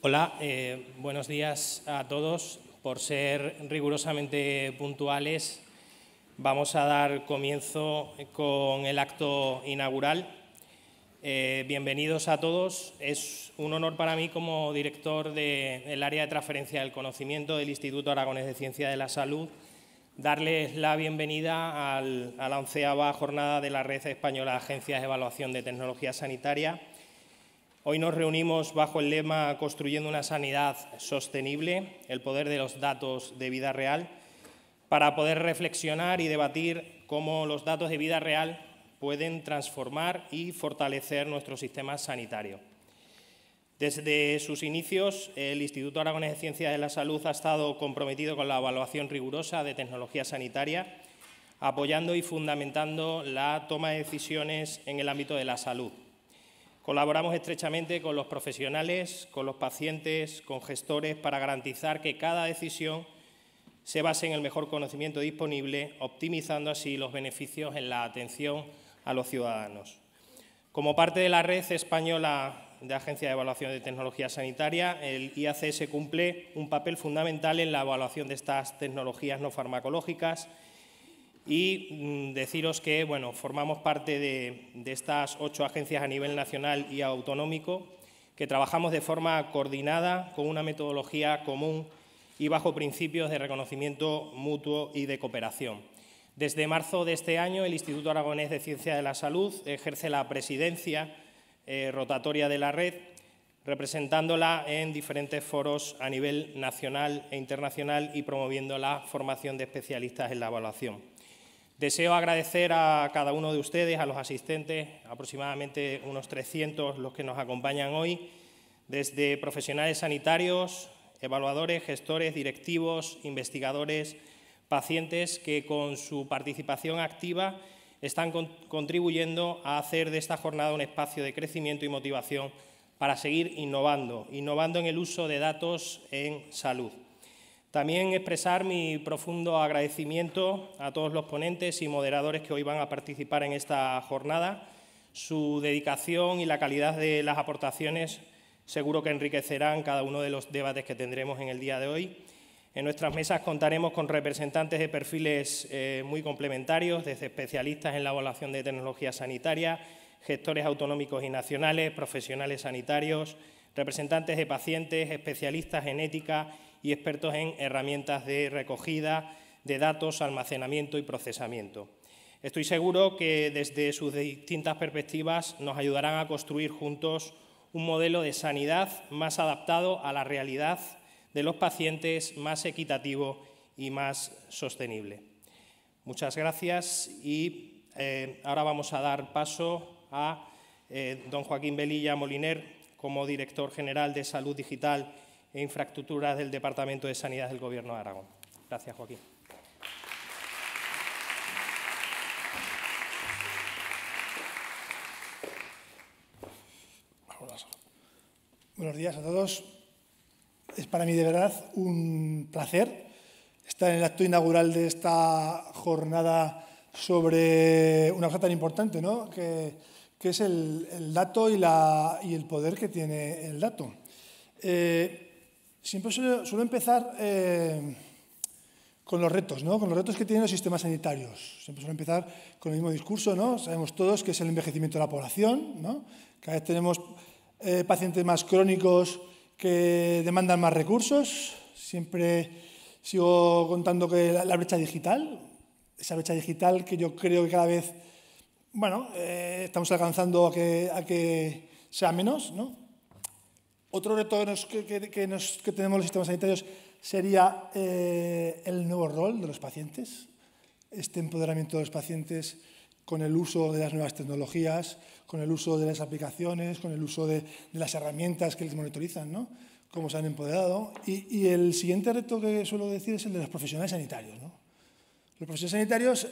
Hola, buenos días a todos. Por ser rigurosamente puntuales, vamos a dar comienzo con el acto inaugural. Bienvenidos a todos. Es un honor para mí, como director del área de transferencia del conocimiento del Instituto Aragonés de Ciencia de la Salud, darles la bienvenida a la 11ª jornada de la Red Española de Agencias de Evaluación de Tecnología Sanitaria. Hoy nos reunimos bajo el lema Construyendo una sanidad sostenible, el poder de los datos de vida real, para poder reflexionar y debatir cómo los datos de vida real pueden transformar y fortalecer nuestro sistema sanitario. Desde sus inicios, el Instituto Aragonés de Ciencia de la Salud ha estado comprometido con la evaluación rigurosa de tecnología sanitaria, apoyando y fundamentando la toma de decisiones en el ámbito de la salud. Colaboramos estrechamente con los profesionales, con los pacientes, con gestores, para garantizar que cada decisión se base en el mejor conocimiento disponible, optimizando así los beneficios en la atención a los ciudadanos. Como parte de la Red Española de Agencias de Evaluación de Tecnología Sanitaria, el IACS cumple un papel fundamental en la evaluación de estas tecnologías no farmacológicas. Y deciros que formamos parte de estas 8 agencias a nivel nacional y autonómico, que trabajamos de forma coordinada, con una metodología común y bajo principios de reconocimiento mutuo y de cooperación. Desde marzo de este año, el Instituto Aragonés de Ciencia de la Salud ejerce la presidencia rotatoria de la red, representándola en diferentes foros a nivel nacional e internacional y promoviendo la formación de especialistas en la evaluación. Deseo agradecer a cada uno de ustedes, a los asistentes, aproximadamente unos 300 los que nos acompañan hoy, desde profesionales sanitarios, evaluadores, gestores, directivos, investigadores, pacientes, que con su participación activa están contribuyendo a hacer de esta jornada un espacio de crecimiento y motivación para seguir innovando en el uso de datos en salud. También expresar mi profundo agradecimiento a todos los ponentes y moderadores que hoy van a participar en esta jornada. Su dedicación y la calidad de las aportaciones seguro que enriquecerán cada uno de los debates que tendremos en el día de hoy. En nuestras mesas contaremos con representantes de perfiles muy complementarios, desde especialistas en la evaluación de tecnología sanitaria, gestores autonómicos y nacionales, profesionales sanitarios, representantes de pacientes, especialistas en ética y expertos en herramientas de recogida de datos, almacenamiento y procesamiento. Estoy seguro que desde sus distintas perspectivas nos ayudarán a construir juntos un modelo de sanidad más adaptado a la realidad de los pacientes, más equitativo y más sostenible. Muchas gracias y ahora vamos a dar paso a don Joaquín Velilla Moliner, como director general de Salud Digital e Infraestructuras del Departamento de Sanidad del Gobierno de Aragón. Gracias, Joaquín. Buenos días a todos. Es para mí de verdad un placer estar en el acto inaugural de esta jornada sobre una cosa tan importante, ¿no? que es el dato y el poder que tiene el dato. Siempre suelo empezar con los retos, ¿no? Con los retos que tienen los sistemas sanitarios. Siempre suelo empezar con el mismo discurso, ¿no? Sabemos todos que es el envejecimiento de la población, ¿no? Cada vez tenemos pacientes más crónicos que demandan más recursos. Siempre sigo contando que la brecha digital, esa brecha digital que yo creo que cada vez estamos alcanzando a que sea menos, ¿no? Otro reto que tenemos los sistemas sanitarios sería el nuevo rol de los pacientes, este empoderamiento de los pacientes con el uso de las nuevas tecnologías, con el uso de las aplicaciones, con el uso de las herramientas que les monitorizan, ¿no? Cómo se han empoderado. Y el siguiente reto que suelo decir es el de los profesionales sanitarios, ¿no? Los profesionales sanitarios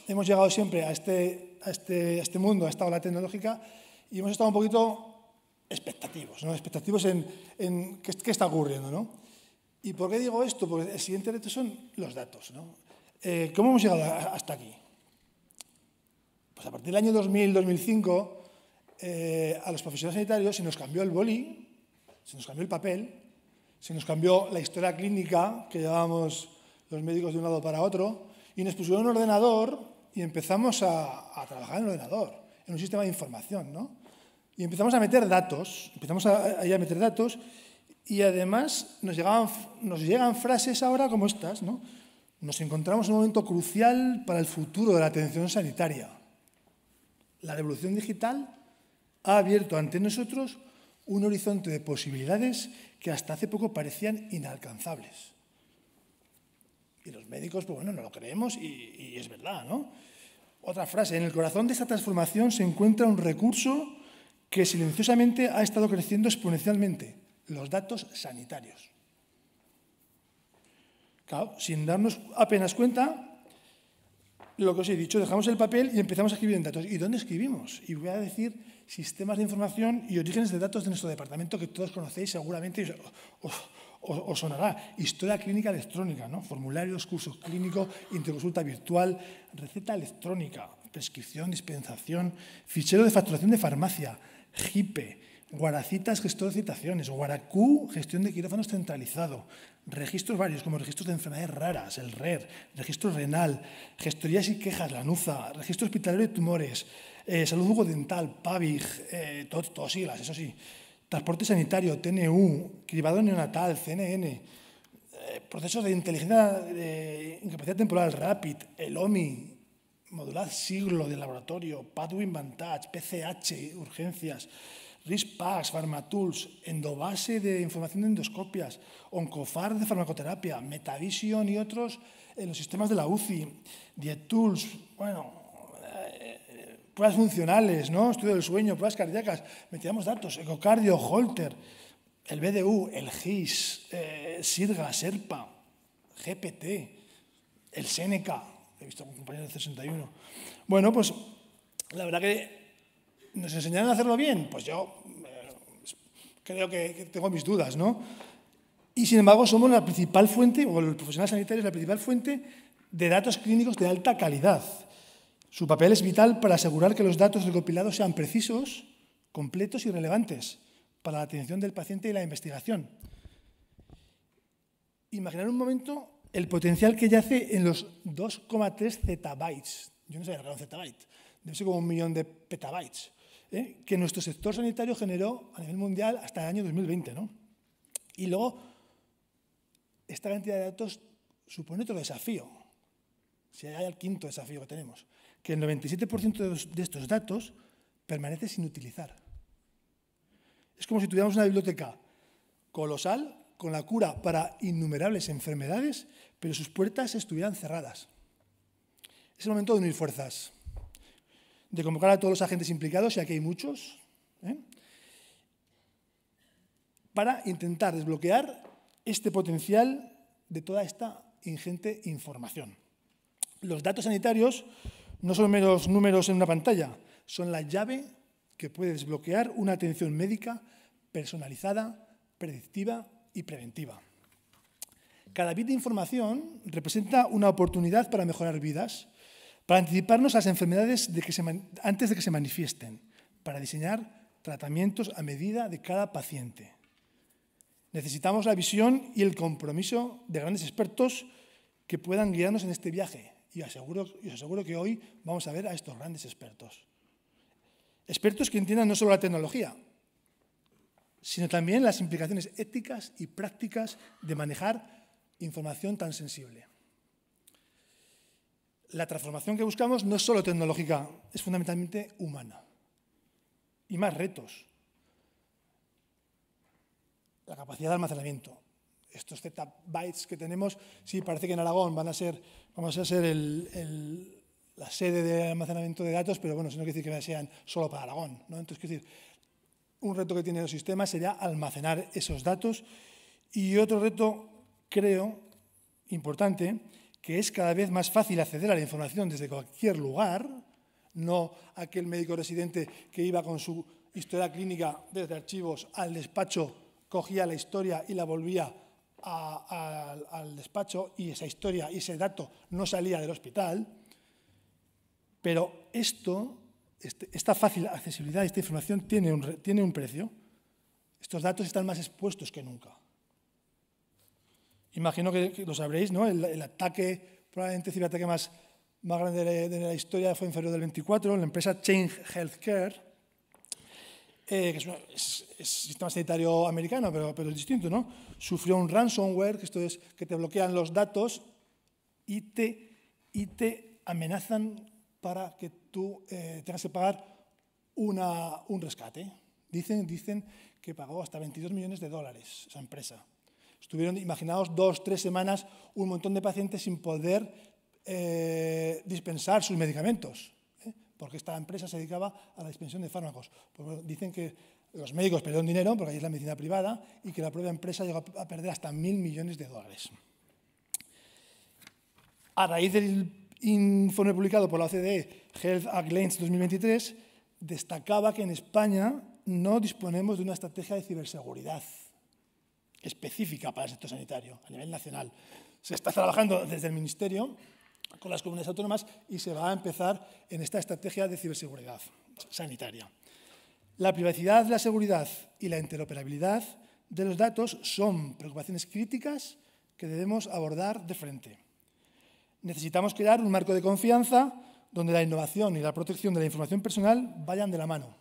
hemos llegado siempre a este mundo, a esta ola tecnológica, y hemos estado un poquito expectativos, ¿no? Expectativos en qué está ocurriendo, ¿no? ¿Y por qué digo esto? Porque el siguiente reto son los datos, ¿no? ¿Cómo hemos llegado hasta aquí? Pues a partir del año 2000-2005, a los profesionales sanitarios se nos cambió el boli Se nos cambió el papel, se nos cambió la historia clínica que llevábamos los médicos de un lado para otro y nos pusieron un ordenador y empezamos a trabajar en el ordenador, en un sistema de información, ¿no? Y empezamos a meter datos, y además nos llegan frases ahora como estas, ¿no? Nos encontramos en un momento crucial para el futuro de la atención sanitaria. La revolución digital ha abierto ante nosotros un horizonte de posibilidades que hasta hace poco parecían inalcanzables. Y los médicos, pues bueno, no lo creemos y es verdad, ¿no? Otra frase, en el corazón de esta transformación se encuentra un recurso que silenciosamente ha estado creciendo exponencialmente, los datos sanitarios. Claro, sin darnos apenas cuenta, lo que os he dicho, dejamos el papel y empezamos a escribir en datos. ¿Y dónde escribimos? Y voy a decir sistemas de información y orígenes de datos de nuestro departamento que todos conocéis seguramente y os sonará. Historia clínica electrónica, ¿no? Formularios, curso clínico, interconsulta virtual, receta electrónica, prescripción, dispensación, fichero de facturación de farmacia, GIPE, Guaracitas, gestor de citaciones, Guaracú, gestión de quirófanos centralizado, registros varios como registros de enfermedades raras, el RER, registro renal, gestorías y quejas, la NUZA, registro hospitalario de tumores, salud bucodental, PAVIG, todas siglas, eso sí, transporte sanitario, TNU, cribado neonatal, CNN, procesos de inteligencia de incapacidad temporal, RAPID, el OMI, modular siglo de laboratorio, Pathwin Vantage, PCH, urgencias, RISPAX, Pharmatools, Endobase de información de endoscopias, Oncofar de farmacoterapia, Metavision y otros en los sistemas de la UCI, DietTools, bueno, pruebas funcionales, ¿no? Estudio del sueño, pruebas cardíacas, metíamos datos, ecocardio, Holter, el BDU, el GIS, SIRGA, SERPA, GPT, el Seneca, he visto a un compañero del 61. Bueno, pues la verdad que ¿nos enseñaron a hacerlo bien? Pues yo creo que tengo mis dudas, ¿no? Y sin embargo somos la principal fuente, o el profesional sanitario es la principal fuente de datos clínicos de alta calidad. Su papel es vital para asegurar que los datos recopilados sean precisos, completos y relevantes para la atención del paciente y la investigación. Imaginar un momento el potencial que yace en los 2,3 zettabytes. Yo no sabía lo que era un zettabyte. Debe ser como 1 millón de petabytes. Que nuestro sector sanitario generó a nivel mundial hasta el año 2020, ¿no? Y luego, esta cantidad de datos supone otro desafío. Si hay el quinto desafío que tenemos, que el 97% de estos datos permanece sin utilizar. Es como si tuviéramos una biblioteca colosal con la cura para innumerables enfermedades, pero sus puertas estuvieran cerradas. Es el momento de unir fuerzas, de convocar a todos los agentes implicados, y aquí hay muchos, para intentar desbloquear este potencial de toda esta ingente información. Los datos sanitarios no son meros números en una pantalla, son la llave que puede desbloquear una atención médica personalizada, predictiva y preventiva. Cada bit de información representa una oportunidad para mejorar vidas, para anticiparnos a las enfermedades antes de que se manifiesten, para diseñar tratamientos a medida de cada paciente. Necesitamos la visión y el compromiso de grandes expertos que puedan guiarnos en este viaje. Y os aseguro que hoy vamos a ver a estos grandes expertos. Expertos que entiendan no solo la tecnología, sino también las implicaciones éticas y prácticas de manejar información tan sensible. La transformación que buscamos no es solo tecnológica, es fundamentalmente humana. Y más retos. La capacidad de almacenamiento. Estos zettabytes que tenemos, sí, parece que en Aragón vamos a ser la sede de almacenamiento de datos, pero bueno, eso no quiere decir que sean solo para Aragón, ¿no? Entonces, quiero decir, un reto que tienen los sistemas sería almacenar esos datos. Y otro reto, creo, importante, que es cada vez más fácil acceder a la información desde cualquier lugar, no aquel médico residente que iba con su historia clínica desde archivos al despacho, cogía la historia y la volvía al despacho, y esa historia y ese dato no salía del hospital. Pero esta fácil accesibilidad a esta información tiene un precio. Estos datos están más expuestos que nunca. Imagino que lo sabréis, ¿no? El ataque, probablemente el ciberataque más grande de la historia fue en febrero del 24, la empresa Change Healthcare, que es sistema sanitario americano, pero es distinto, ¿no? Sufrió un ransomware, que esto es que te bloquean los datos y te amenazan para que tú tengas que pagar un rescate. Dicen que pagó hasta $22 millones esa empresa. Estuvieron, imaginaos, 2-3 semanas un montón de pacientes sin poder dispensar sus medicamentos, porque esta empresa se dedicaba a la dispensión de fármacos. Pues dicen que los médicos perdieron dinero, porque ahí es la medicina privada, y que la propia empresa llegó a perder hasta $1.000 millones. A raíz del informe publicado por la OCDE, Health Act Lens 2023, destacaba que en España no disponemos de una estrategia de ciberseguridad específica para el sector sanitario a nivel nacional. Se está trabajando desde el Ministerio con las comunidades autónomas y se va a empezar en esta estrategia de ciberseguridad sanitaria. La privacidad, la seguridad y la interoperabilidad de los datos son preocupaciones críticas que debemos abordar de frente. Necesitamos crear un marco de confianza donde la innovación y la protección de la información personal vayan de la mano.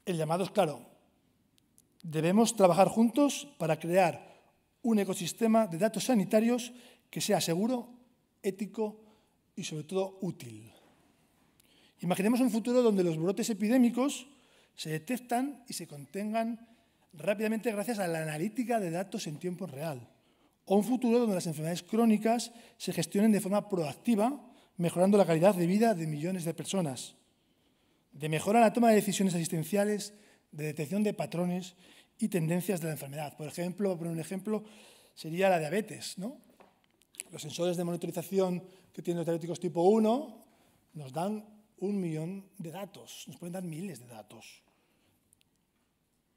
El llamado es claro. Debemos trabajar juntos para crear un ecosistema de datos sanitarios que sea seguro, ético y, sobre todo, útil. Imaginemos un futuro donde los brotes epidémicos se detectan y se contengan rápidamente gracias a la analítica de datos en tiempo real. O un futuro donde las enfermedades crónicas se gestionen de forma proactiva, mejorando la calidad de vida de millones de personas. De mejora en la toma de decisiones asistenciales, de detección de patrones y tendencias de la enfermedad. Por ejemplo, voy a poner un ejemplo, sería la diabetes, ¿no? Los sensores de monitorización que tienen los diabéticos tipo 1 nos dan 1 millón de datos, nos pueden dar miles de datos.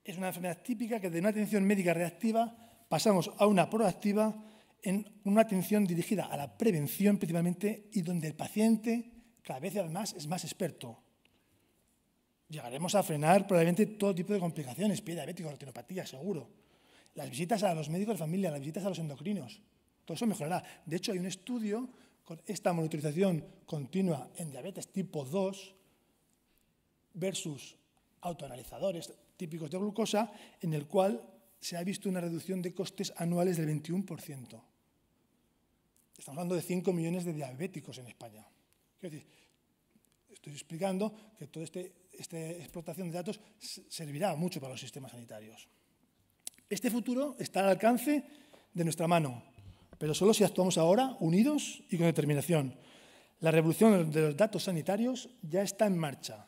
Es una enfermedad típica que de una atención médica reactiva pasamos a una proactiva en una atención dirigida a la prevención principalmente y donde el paciente cada vez además es más experto. Llegaremos a frenar probablemente todo tipo de complicaciones, pie diabético, retinopatía, seguro. Las visitas a los médicos de familia, las visitas a los endocrinos, todo eso mejorará. De hecho, hay un estudio con esta monitorización continua en diabetes tipo 2 versus autoanalizadores típicos de glucosa, en el cual se ha visto una reducción de costes anuales del 21%. Estamos hablando de 5 millones de diabéticos en España. Quiero decir, estoy explicando que toda esta explotación de datos servirá mucho para los sistemas sanitarios. Este futuro está al alcance de nuestra mano, pero solo si actuamos ahora, unidos y con determinación. La revolución de los datos sanitarios ya está en marcha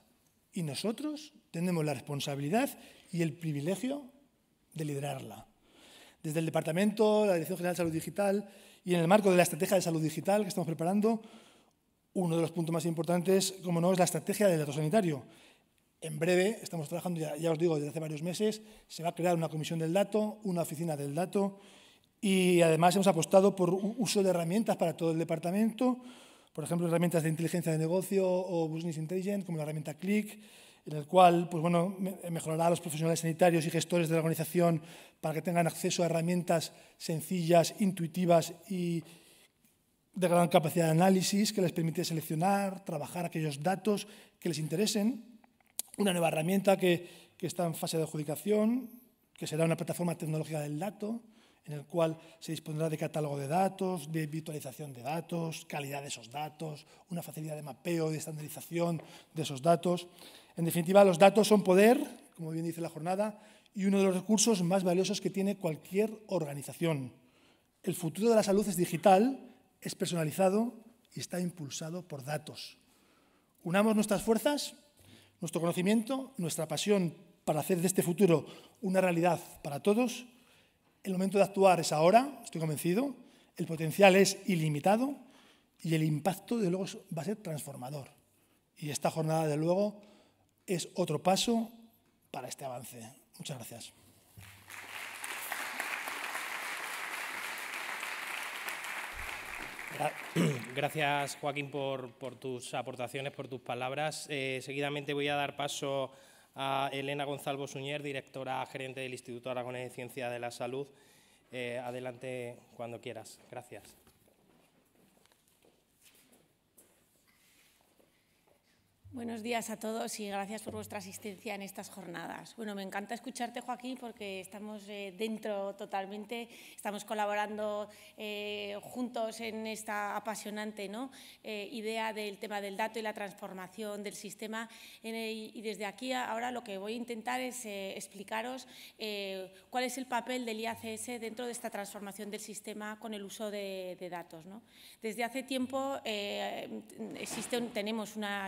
y nosotros tenemos la responsabilidad y el privilegio de liderarla. Desde el Departamento, la Dirección General de Salud Digital y en el marco de la Estrategia de Salud Digital que estamos preparando, uno de los puntos más importantes, como no, es la estrategia del dato sanitario. En breve, estamos trabajando, ya os digo, desde hace varios meses, se va a crear una comisión del dato, una oficina del dato y además hemos apostado por uso de herramientas para todo el departamento, por ejemplo, herramientas de inteligencia de negocio o business intelligence, como la herramienta Click, en el cual pues bueno, mejorará a los profesionales sanitarios y gestores de la organización para que tengan acceso a herramientas sencillas, intuitivas y de gran capacidad de análisis que les permite seleccionar, trabajar aquellos datos que les interesen. Una nueva herramienta que está en fase de adjudicación, que será una plataforma tecnológica del dato, en el cual se dispondrá de catálogo de datos, de virtualización de datos, calidad de esos datos, una facilidad de mapeo y de estandarización de esos datos. En definitiva, los datos son poder, como bien dice la jornada, y uno de los recursos más valiosos que tiene cualquier organización. El futuro de la salud es digital, es personalizado y está impulsado por datos. Unamos nuestras fuerzas, nuestro conocimiento, nuestra pasión para hacer de este futuro una realidad para todos. El momento de actuar es ahora, estoy convencido. El potencial es ilimitado y el impacto, de luego, va a ser transformador. Y esta jornada, de luego, es otro paso para este avance. Muchas gracias. Gracias, Joaquín, por tus aportaciones, por tus palabras. Seguidamente voy a dar paso a Elena González Suñer, directora gerente del Instituto Aragonés de Ciencia de la Salud. Adelante cuando quieras. Gracias. Buenos días a todos y gracias por vuestra asistencia en estas jornadas. Bueno, me encanta escucharte, Joaquín, porque estamos dentro totalmente, estamos colaborando juntos en esta apasionante idea del tema del dato y la transformación del sistema. Y desde aquí ahora lo que voy a intentar es explicaros cuál es el papel del IACS dentro de esta transformación del sistema con el uso de datos, ¿no? Desde hace tiempo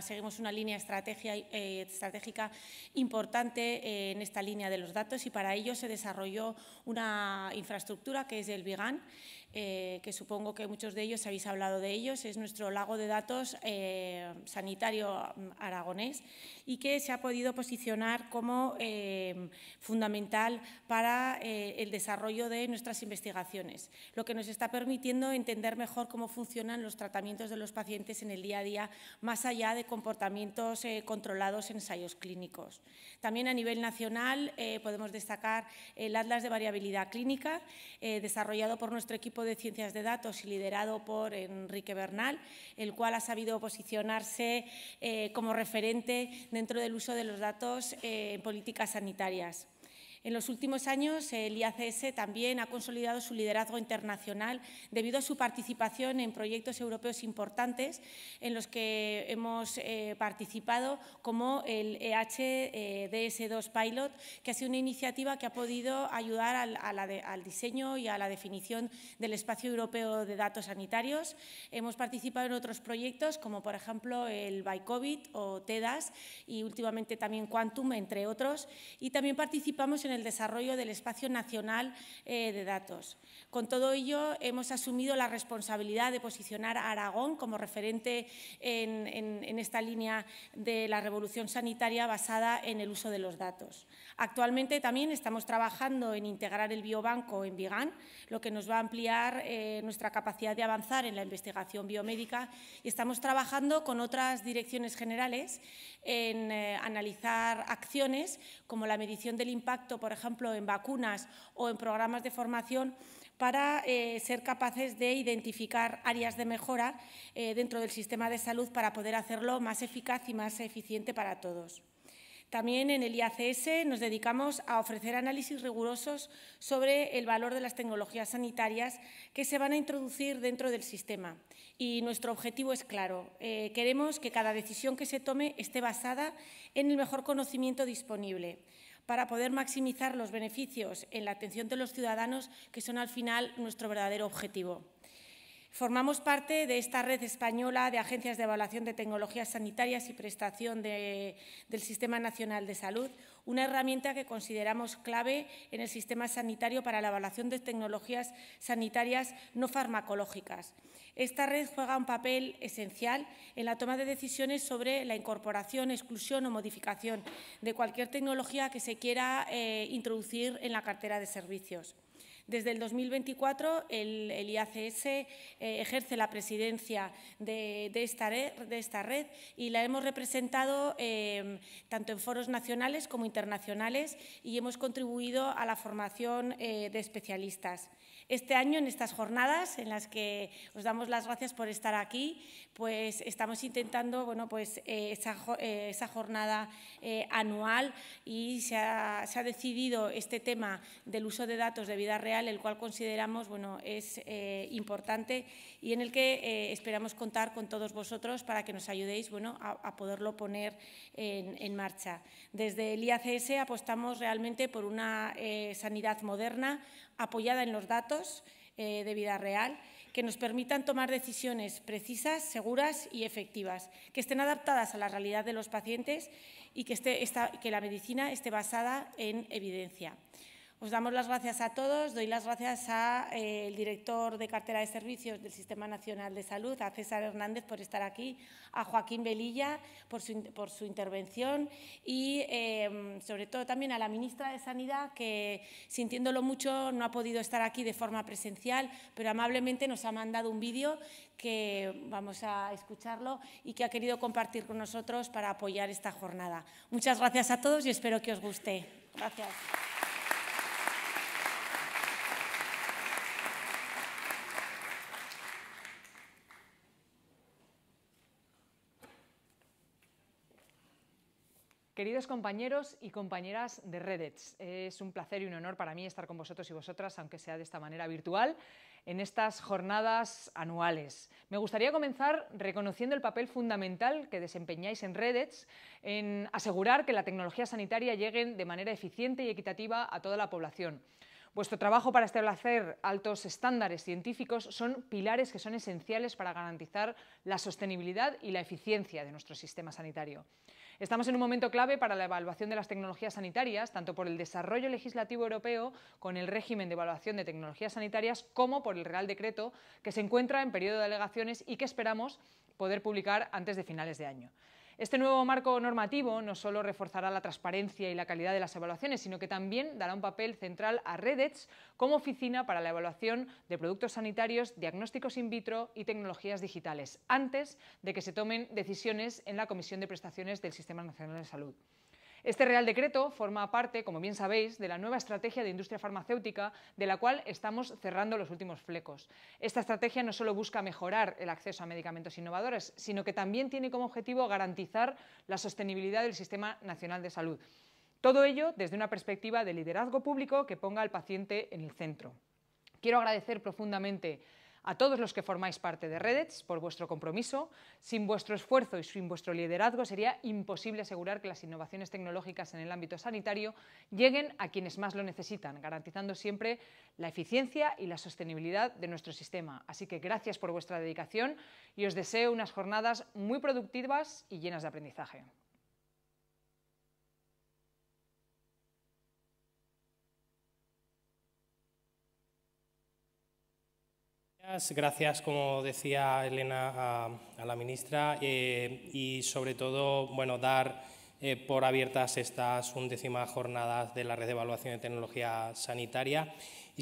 seguimos una línea estratégica importante en esta línea de los datos y para ello se desarrolló una infraestructura que es el BIGAN, que supongo que muchos de ellos habéis hablado de ellos, es nuestro lago de datos sanitario aragonés y que se ha podido posicionar como fundamental para el desarrollo de nuestras investigaciones, lo que nos está permitiendo entender mejor cómo funcionan los tratamientos de los pacientes en el día a día, más allá de comportamientos controlados en ensayos clínicos. También a nivel nacional podemos destacar el Atlas de Variabilidad Clínica, desarrollado por nuestro equipo de Ciencias de Datos y liderado por Enrique Bernal, el cual ha sabido posicionarse como referente dentro del uso de los datos en políticas sanitarias. En los últimos años, el IACS también ha consolidado su liderazgo internacional debido a su participación en proyectos europeos importantes en los que hemos participado, como el EHDS2 Pilot, que ha sido una iniciativa que ha podido ayudar al diseño y a la definición del espacio europeo de datos sanitarios. Hemos participado en otros proyectos, como por ejemplo el ByCovid o TEDAS y últimamente también Quantum, entre otros, y también participamos en el desarrollo del espacio nacional de datos. Con todo ello, hemos asumido la responsabilidad de posicionar a Aragón como referente en esta línea de la revolución sanitaria basada en el uso de los datos. Actualmente también estamos trabajando en integrar el biobanco en BIGAN, lo que nos va a ampliar nuestra capacidad de avanzar en la investigación biomédica, y estamos trabajando con otras direcciones generales en analizar acciones como la medición del impacto, por ejemplo, en vacunas o en programas de formación, para ser capaces de identificar áreas de mejora dentro del sistema de salud para poder hacerlo más eficaz y más eficiente para todos. También en el IACS nos dedicamos a ofrecer análisis rigurosos sobre el valor de las tecnologías sanitarias que se van a introducir dentro del sistema. Y nuestro objetivo es claro. Queremos que cada decisión que se tome esté basada en el mejor conocimiento disponible, para poder maximizar los beneficios en la atención de los ciudadanos, que son al final nuestro verdadero objetivo. Formamos parte de esta red española de agencias de evaluación de tecnologías sanitarias y prestación del Sistema Nacional de Salud, una herramienta que consideramos clave en el sistema sanitario para la evaluación de tecnologías sanitarias no farmacológicas. Esta red juega un papel esencial en la toma de decisiones sobre la incorporación, exclusión o modificación de cualquier tecnología que se quiera introducir en la cartera de servicios. Desde el 2024, el IACS ejerce la presidencia de esta red y la hemos representado tanto en foros nacionales como internacionales y hemos contribuido a la formación de especialistas. Este año, en estas jornadas, en las que os damos las gracias por estar aquí, pues estamos intentando esa jornada anual, y se ha decidido este tema del uso de datos de vida real, el cual consideramos es importante y en el que esperamos contar con todos vosotros para que nos ayudéis a poderlo poner en marcha. Desde el IACS apostamos realmente por una sanidad moderna, apoyada en los datos de vida real, que nos permitan tomar decisiones precisas, seguras y efectivas, que estén adaptadas a la realidad de los pacientes y que la medicina esté basada en evidencia. Os damos las gracias a todos. Doy las gracias al director de cartera de servicios del Sistema Nacional de Salud, a César Hernández, por estar aquí, a Joaquín Velilla por su intervención y, sobre todo, también a la ministra de Sanidad, que, sintiéndolo mucho, no ha podido estar aquí de forma presencial, pero amablemente nos ha mandado un vídeo que vamos a escucharlo y que ha querido compartir con nosotros para apoyar esta jornada. Muchas gracias a todos y espero que os guste. Gracias. Queridos compañeros y compañeras de Redets, es un placer y un honor para mí estar con vosotros y vosotras, aunque sea de esta manera virtual, en estas jornadas anuales. Me gustaría comenzar reconociendo el papel fundamental que desempeñáis en Redets en asegurar que la tecnología sanitaria llegue de manera eficiente y equitativa a toda la población. Vuestro trabajo para establecer altos estándares científicos son pilares que son esenciales para garantizar la sostenibilidad y la eficiencia de nuestro sistema sanitario. Estamos en un momento clave para la evaluación de las tecnologías sanitarias, tanto por el desarrollo legislativo europeo con el régimen de evaluación de tecnologías sanitarias, como por el Real Decreto, que se encuentra en periodo de alegaciones y que esperamos poder publicar antes de finales de año. Este nuevo marco normativo no solo reforzará la transparencia y la calidad de las evaluaciones, sino que también dará un papel central a Redets como oficina para la evaluación de productos sanitarios, diagnósticos in vitro y tecnologías digitales, antes de que se tomen decisiones en la Comisión de Prestaciones del Sistema Nacional de Salud. Este Real Decreto forma parte, como bien sabéis, de la nueva estrategia de industria farmacéutica, de la cual estamos cerrando los últimos flecos. Esta estrategia no solo busca mejorar el acceso a medicamentos innovadores, sino que también tiene como objetivo garantizar la sostenibilidad del Sistema Nacional de Salud. Todo ello desde una perspectiva de liderazgo público que ponga al paciente en el centro. Quiero agradecer profundamente a todos los que formáis parte de Redets por vuestro compromiso. Sin vuestro esfuerzo y sin vuestro liderazgo sería imposible asegurar que las innovaciones tecnológicas en el ámbito sanitario lleguen a quienes más lo necesitan, garantizando siempre la eficiencia y la sostenibilidad de nuestro sistema. Así que gracias por vuestra dedicación y os deseo unas jornadas muy productivas y llenas de aprendizaje. Gracias, como decía Elena, a la ministra y sobre todo, bueno, dar por abiertas estas 11ª jornadas de la Red de Evaluación de Tecnología Sanitaria. Y